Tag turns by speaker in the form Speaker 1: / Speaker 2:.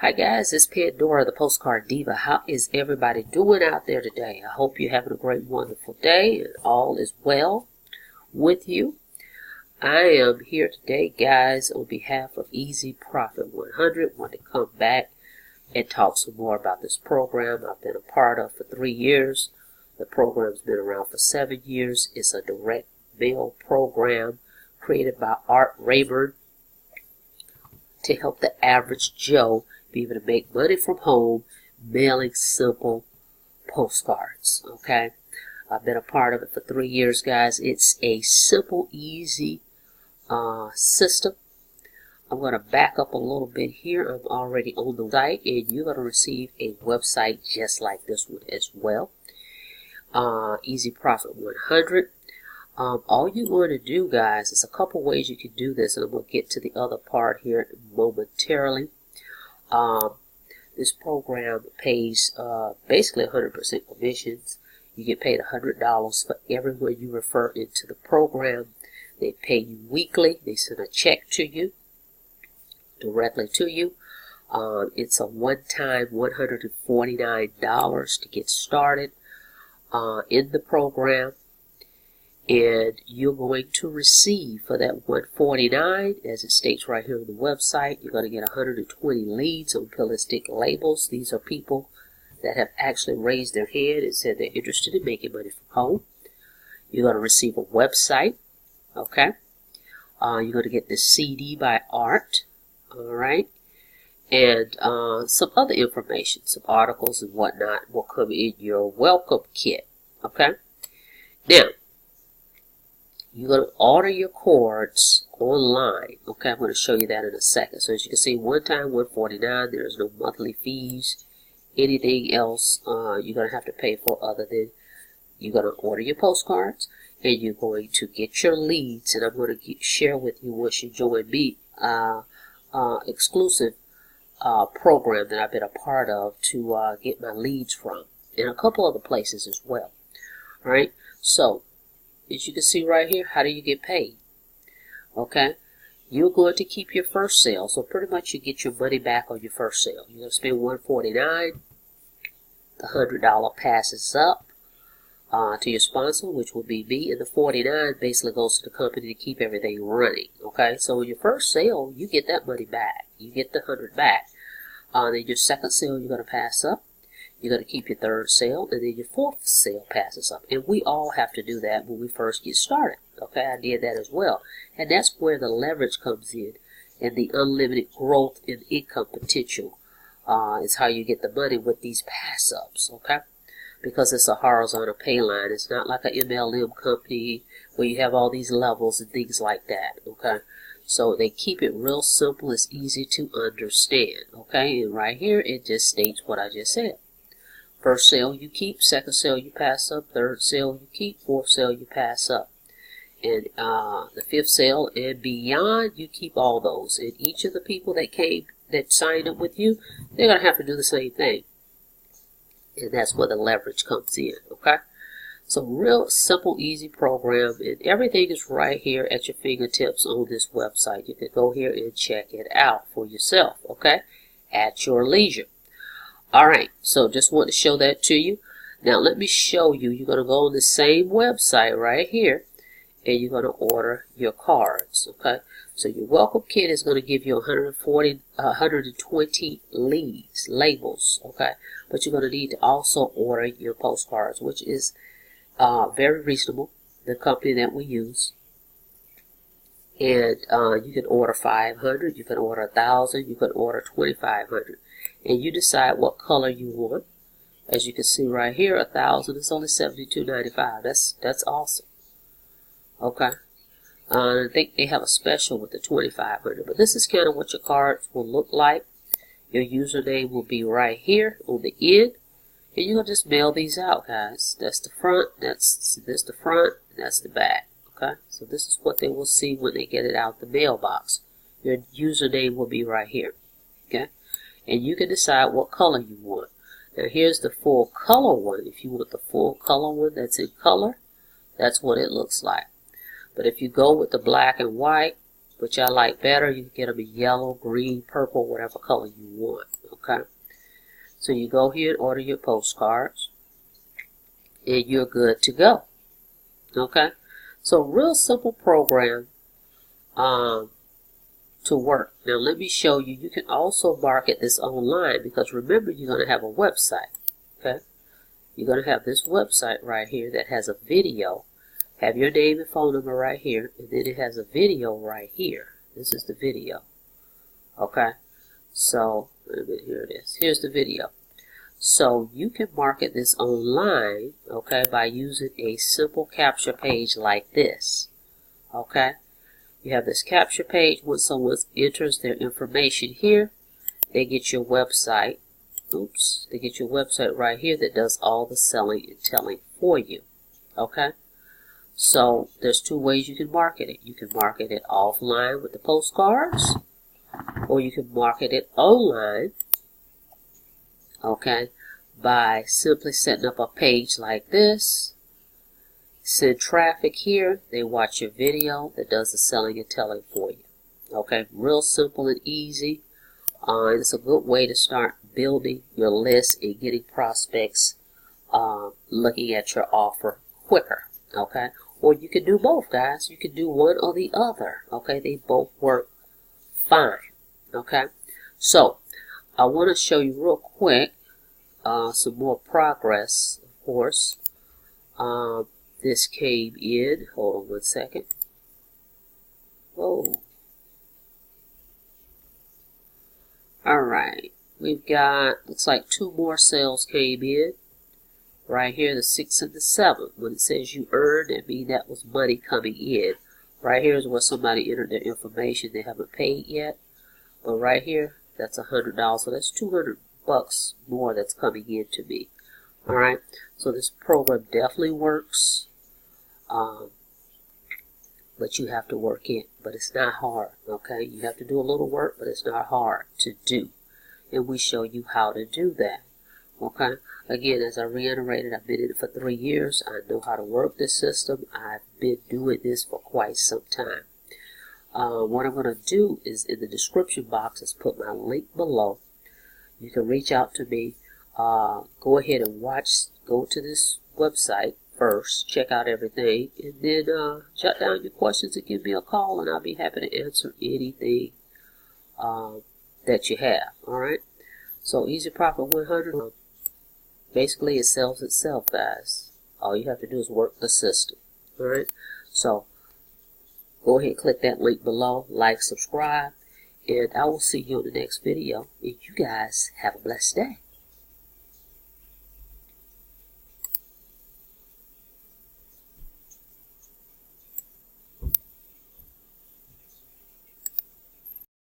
Speaker 1: Hi guys, it's Pandora, the Postcard Diva. How is everybody doing out there today? I hope you're having a great, wonderful day and all is well with you. I am here today, guys, on behalf of Easy Profit 100. Want to come back and talk some more about this program I've been a part of for 3 years. The program's been around for 7 years. It's a direct mail program created by Art Rayburn to help the average Joe be able to make money from home mailing simple postcards. Okay, I've been a part of it for 3 years, guys. It's a simple, easy system. I'm going to back up a little bit here. I'm already on the site, and you're going to receive a website just like this one as well. Easy Profit 100. All you're going to do, guys, is a couple ways you can do this, and I'm going to get to the other part here momentarily. This program pays basically 100% commissions. You get paid $100 for everyone you refer into the program. They pay you weekly. They send a check to you, directly to you. It's a one-time $149 to get started in the program. And you're going to receive for that $149, as it states right here on the website, you're going to get 120 leads on pill and stick labels. These are people that have actually raised their hand and said they're interested in making money from home. You're going to receive a website, okay? You're going to get the CD by Art, all right? And some other information, some articles and whatnot will come in your welcome kit, okay? Now, you're going to order your cards online. Okay, I'm going to show you that in a second. So as you can see, one time $149. There's no monthly fees. Anything else you're going to have to pay for other than you're going to order your postcards and you're going to get your leads. And I'm going to share with you once you join me exclusive program that I've been a part of to get my leads from, and a couple other places as well. All right, so as you can see right here, how do you get paid? Okay, you're going to keep your first sale, so pretty much you get your money back on your first sale. You're going to spend $149. The $100 passes up to your sponsor, which will be me, and the $49 basically goes to the company to keep everything running. Okay, so your first sale, you get that money back. You get the $100 back. Then your second sale, you're going to pass up. You're going to keep your third sale, and then your fourth sale passes up. And we all have to do that when we first get started. Okay, I did that as well. And that's where the leverage comes in, and the unlimited growth in income potential is how you get the money with these pass-ups, okay? Because it's a horizontal pay line. It's not like an MLM company where you have all these levels and things like that, okay? So they keep it real simple. It's easy to understand, okay? And right here, it just states what I just said. First sale you keep, second sale you pass up, third sale you keep, fourth sale you pass up. And the fifth sale and beyond, you keep all those. And each of the people that signed up with you, they're going to have to do the same thing. And that's where the leverage comes in, okay? So real simple, easy program, and everything is right here at your fingertips on this website. You can go here and check it out for yourself, okay? At your leisure. Alright, so just want to show that to you. Now let me show you. You're going to go on the same website right here, and you're going to order your cards, okay? So your welcome kit is going to give you 120 leads, labels, okay? But you're going to need to also order your postcards, which is very reasonable, the company that we use. And you can order 500, you can order 1,000, you can order 2,500. And you decide what color you want. As you can see right here, 1,000 is only $72.95. That's awesome. Okay. I think they have a special with the 2,500. But this is kind of what your cards will look like. Your username will be right here on the end. And you're going to just mail these out, guys. That's the front, that's the front, and that's the back. Okay. So this is what they will see when they get it out the mailbox. Your username will be right here. Okay. And you can decide what color you want. Now here's the full color one. If you want the full color one that's in color, that's what it looks like. But if you go with the black and white, which I like better, you can get them in yellow, green, purple, whatever color you want. Okay, so you go here and order your postcards, and you're good to go. Okay, so real simple program to work. Now let me show you. You can also market this online, because remember, you're going to have a website. Okay, you're going to have this website right here that has a video. Have your name and phone number right here, and then it has a video right here. This is the video. Okay, so here it is. Here's the video. So you can market this online, okay, by using a simple capture page like this. Okay, you have this capture page. When someone enters their information here, they get your website. Oops, they get your website right here that does all the selling and telling for you. Okay, so there's two ways you can market it. You can market it offline with the postcards, or you can market it online, okay, by simply setting up a page like this. Send traffic here. They watch your video that does the selling and telling for you. Okay, real simple and easy. And it's a good way to start building your list and getting prospects looking at your offer quicker. Okay, or you can do both, guys. You can do one or the other. Okay, they both work fine. Okay, so I want to show you real quick some more progress. Of course, this came in. Hold on one second. Oh, all right. We've got, looks like 2 more sales came in. Right here, the 6th and the 7th. When it says you earned, that means that was money coming in. Right here is where somebody entered their information. They haven't paid yet. But right here, that's $100. So that's $200 more that's coming in to me. All right. So this program definitely works. But you have to work it. But it's not hard. Okay. You have to do a little work, but it's not hard to do. And we show you how to do that. Okay. Again, as I reiterated, I've been in it for 3 years. I know how to work this system. I've been doing this for quite some time. What I'm going to do is in the description box is put my link below. You can reach out to me. Go ahead and go to this website first, check out everything, and then jot down your questions and give me a call, and I'll be happy to answer anything that you have. All right. So Easy Profit 100. Basically, it sells itself, guys. All you have to do is work the system. All right. So go ahead and click that link below, like, subscribe, and I will see you in the next video. And you guys have a blessed day.